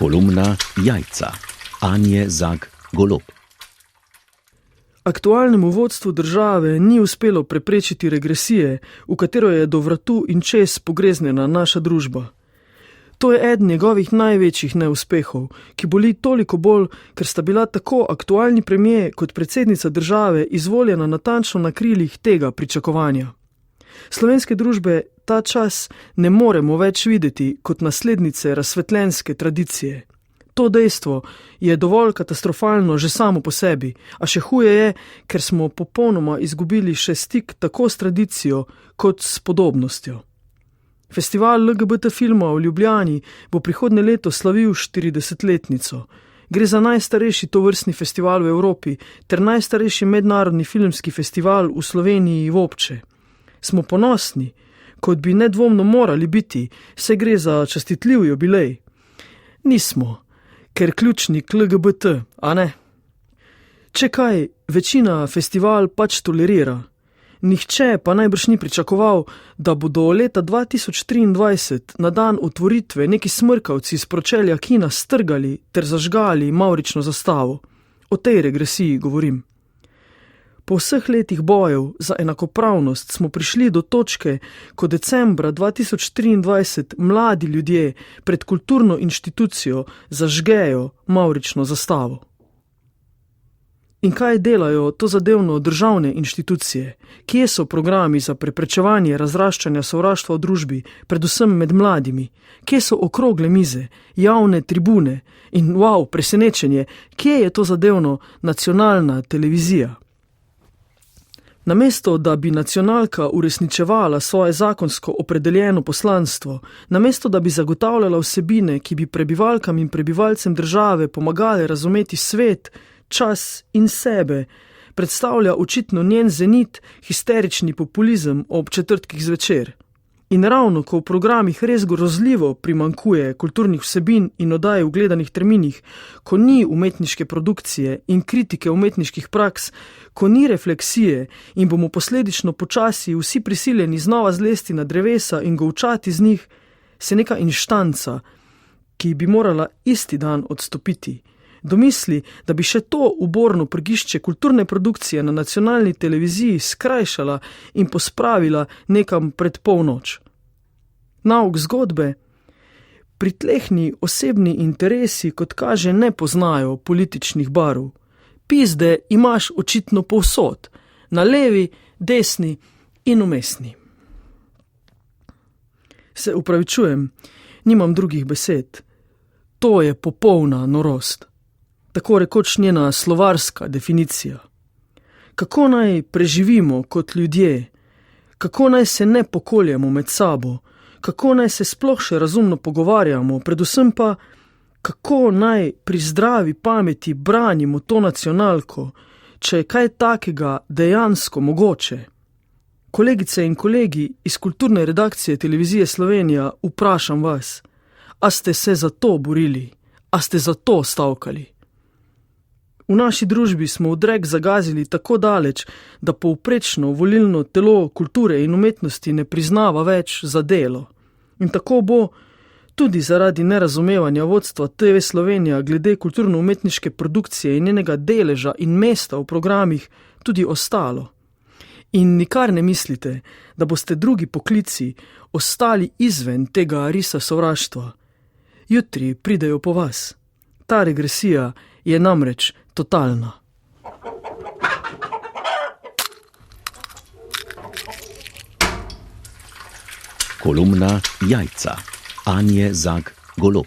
Kolumna Jajca. Anje Zag Golob. Aktualnemu vodstvu države ni uspelo preprečiti regresije, v katero je do vratu in čez pogreznjena naša družba. To je eden njegovih največjih neuspehov, ki boli toliko bolj, ker sta bila tako aktualni premier kot predsednica države izvoljena natančno na krilih tega pričakovanja. Slovenske družbe ta čas ne moremo več videti kot naslednice razsvetljenske tradicije. To dejstvo je dovolj katastrofalno že samo po sebi, a še huje je, ker smo popolnoma izgubili še stik tako s tradicijo kot s podobnostjo. Festival LGBT filma v Ljubljani bo prihodnje leto slavil 40-letnico. Gre za najstarejši tovrstni festival v Evropi ter najstarejši mednarodni filmski festival v Sloveniji vobče. Smo ponosni, kot bi nedvomno morali biti, saj gre za častitljiv jubilej. Nismo, ker ključnik LGBT, a ne? Če kaj, večina festival pač tolerira. Nihče pa najbrž ni pričakoval, da bodo leta 2023 na dan otvoritve neki smrkavci iz pročelja kina strgali ter zažgali mavrično zastavo. O tej regresiji govorim. Po vseh letih bojev za enakopravnost smo prišli do točke, ko decembra 2023 mladi ljudje pred kulturno inštitucijo zažgejo mavrično zastavo. In kaj delajo tozadevno državne inštitucije? Kje so programi za preprečevanje razraščanja sovraštva v družbi, predvsem med mladimi? Kje so okrogle mize, javne tribune? In presenečenje, kje je tozadevno nacionalna televizija? Namesto, da bi nacionalka uresničevala svoje zakonsko opredeljeno poslanstvo, namesto, da bi zagotavljala vsebine, ki bi prebivalkam in prebivalcem države pomagale razumeti svet, čas in sebe, predstavlja očitno njen zenit histerični populizem ob četrtkih zvečer. In ravno, ko v programih res grozljivo primanjkuje kulturnih vsebin in oddaj v gledanih terminih, ko ni umetniške produkcije in kritike umetniških praks, ko ni refleksije in bomo posledično počasi vsi prisiljeni znova zlesti na drevesa in govčati z njih, se neka inštanca, ki bi morala isti dan odstopiti, domisli, da bi še to uborno prgišče kulturne produkcije na nacionalni televiziji skrajšala in pospravila nekam pred polnoč. Nauk zgodbe? Pritlehni osebni interesi, kot kaže, ne poznajo političnih barv. Pizde imaš očitno povsod, na levi, desni in vmesni. Se upravičujem, nimam drugih besed. To je popolna norost. Tako rekoč njena slovarska definicija. Kako naj preživimo kot ljudje? Kako naj se ne pokoljemo med sabo? Kako naj se sploh še razumno pogovarjamo? Predvsem pa, kako naj pri zdravi pameti branimo to nacionalko, če je kaj takega dejansko mogoče? Kolegice in kolegi iz kulturne redakcije Televizije Slovenija, vprašam vas, a ste se za to borili? A ste za to stavkali? V naši družbi smo v drek zagazili tako daleč, da povprečno volilno telo kulture in umetnosti ne priznava več za delo. In tako bo tudi zaradi nerazumevanja vodstva TV Slovenija glede kulturno-umetniške produkcije in njenega deleža in mesta v programih tudi ostalo. In nikar ne mislite, da boste drugi poklici ostali izven tega risa sovraštva. Jutri pridejo po vas. Ta regresija je namreč totalna. Kolumna Jajca. Anje Zag Golob.